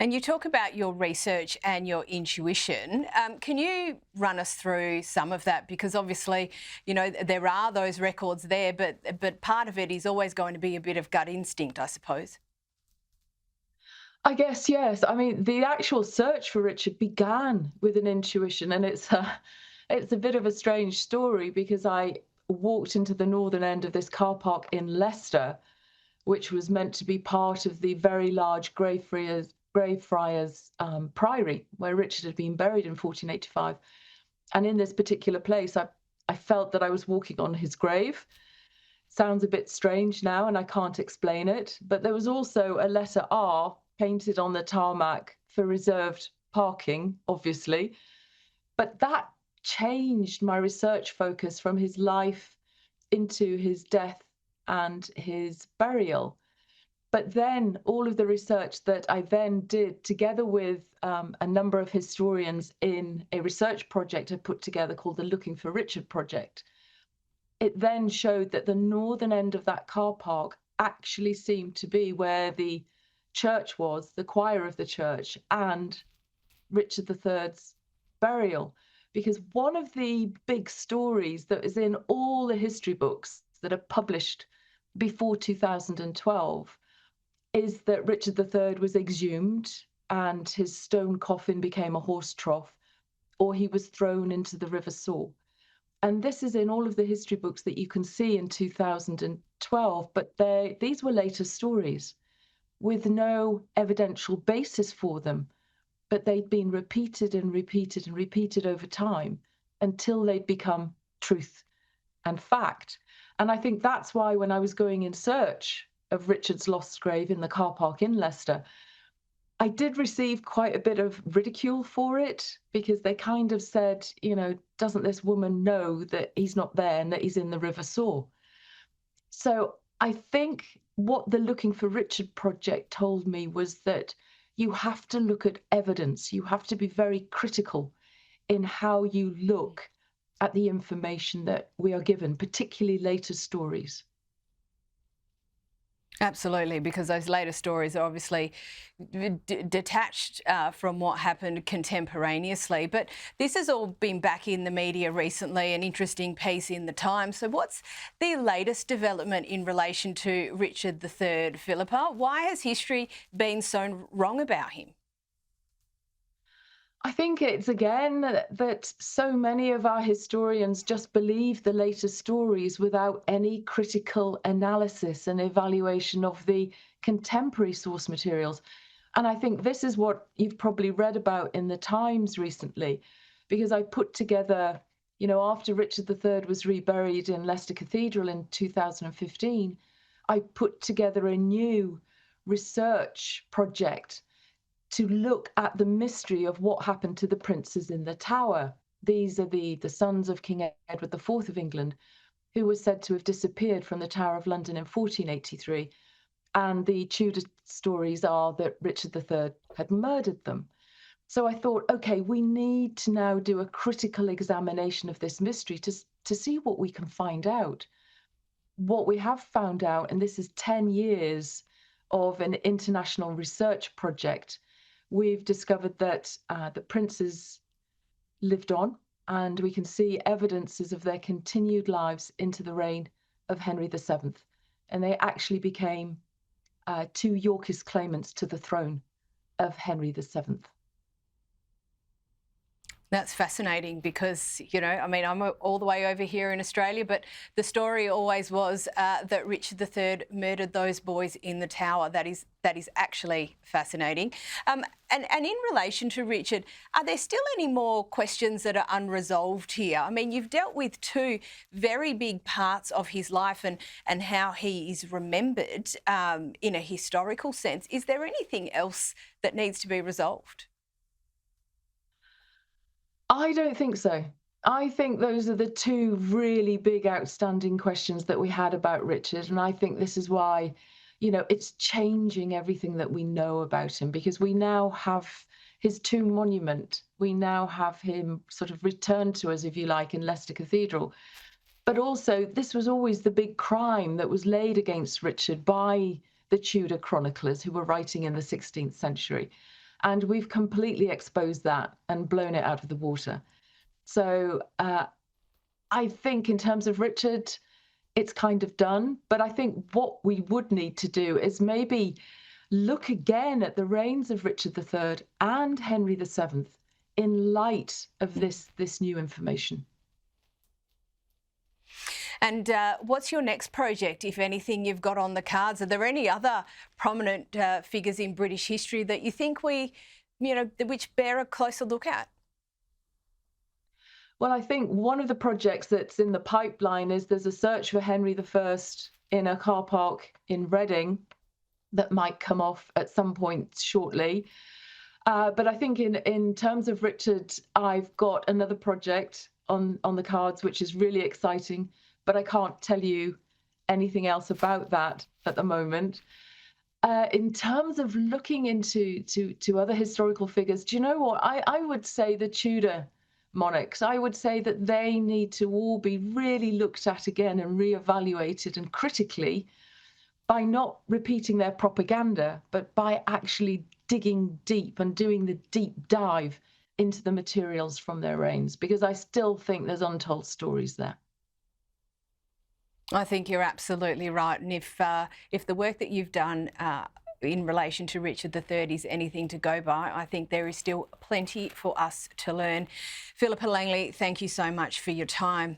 And you talk about your research and your intuition. Can you run us through some of that? Because obviously, there are those records there, but part of it is always going to be a bit of gut instinct, I suppose. I guess, yes. I mean, the actual search for Richard began with an intuition, and it's a bit of a strange story because I walked into the northern end of this car park in Leicester, which was meant to be part of the very large Greyfriars Priory, where Richard had been buried in 1485. And in this particular place, I felt that I was walking on his grave. Sounds a bit strange now, and I can't explain it. But there was also a letter R painted on the tarmac for reserved parking, obviously. But that changed my research focus from his life into his death and his burial. But then all of the research that I then did together with a number of historians in a research project I put together called the Looking for Richard Project, it then showed that the northern end of that car park actually seemed to be where the church was, the choir of the church, and Richard III's burial. Because one of the big stories that is in all the history books that are published before 2012 is that Richard III was exhumed and his stone coffin became a horse trough, or he was thrown into the River Soar. And this is in all of the history books that you can see in 2012, but these were later stories with no evidential basis for them, but they'd been repeated and repeated and repeated over time until they'd become truth and fact. And I think that's why when I was going in search of Richard's lost grave in the car park in Leicester, I did receive quite a bit of ridicule for it because they kind of said, doesn't this woman know that he's not there and that he's in the River Soar? So I think what the Looking for Richard project told me was that you have to look at evidence. You have to be very critical in how you look at the information that we are given, particularly later stories. Absolutely, because those later stories are obviously detached from what happened contemporaneously. But this has all been back in the media recently, an interesting piece in the Times. So what's the latest development in relation to Richard III, Philippa? Why has history been so wrong about him? I think it's again that so many of our historians just believe the later stories without any critical analysis and evaluation of the contemporary source materials. And I think this is what you've probably read about in the Times recently, because I put together, after Richard III was reburied in Leicester Cathedral in 2015, I put together a new research project to look at the mystery of what happened to the princes in the Tower. These are the sons of King Edward IV of England, who was said to have disappeared from the Tower of London in 1483. And the Tudor stories are that Richard III had murdered them. So I thought, okay, we need to now do a critical examination of this mystery to see what we can find out. What we have found out, and this is 10 years of an international research project, we've discovered that the princes lived on, and we can see evidences of their continued lives into the reign of Henry VII. And they actually became two Yorkist claimants to the throne of Henry VII. That's fascinating because, I'm all the way over here in Australia, but the story always was that Richard III murdered those boys in the Tower. That is actually fascinating. And in relation to Richard, are there still any more questions that are unresolved here? I mean, you've dealt with two very big parts of his life and how he is remembered in a historical sense. Is there anything else that needs to be resolved? I don't think so. I think those are the two really big outstanding questions that we had about Richard. And I think this is why, it's changing everything that we know about him, because we now have his tomb monument. We now have him sort of returned to us, if you like, in Leicester Cathedral. But also, this was always the big crime that was laid against Richard by the Tudor chroniclers who were writing in the 16th century. And we've completely exposed that and blown it out of the water. So I think in terms of Richard, it's kind of done. But I think what we would need to do is maybe look again at the reigns of Richard III and Henry VII in light of this new information. And what's your next project, if anything, you've got on the cards? Are there any other prominent figures in British history that you think which bear a closer look at? Well, I think one of the projects that's in the pipeline is there's a search for Henry I in a car park in Reading that might come off at some point shortly. But I think in terms of Richard, I've got another project on the cards, which is really exciting, but I can't tell you anything else about that at the moment. In terms of looking into other historical figures, do you know what? I would say the Tudor monarchs, I would say that they need to all be really looked at again and reevaluated and critically by not repeating their propaganda, but by actually digging deep and doing the deep dive into the materials from their reigns, because I still think there's untold stories there. I think you're absolutely right. And if the work that you've done in relation to Richard III is anything to go by, I think there is still plenty for us to learn. Philippa Langley, thank you so much for your time.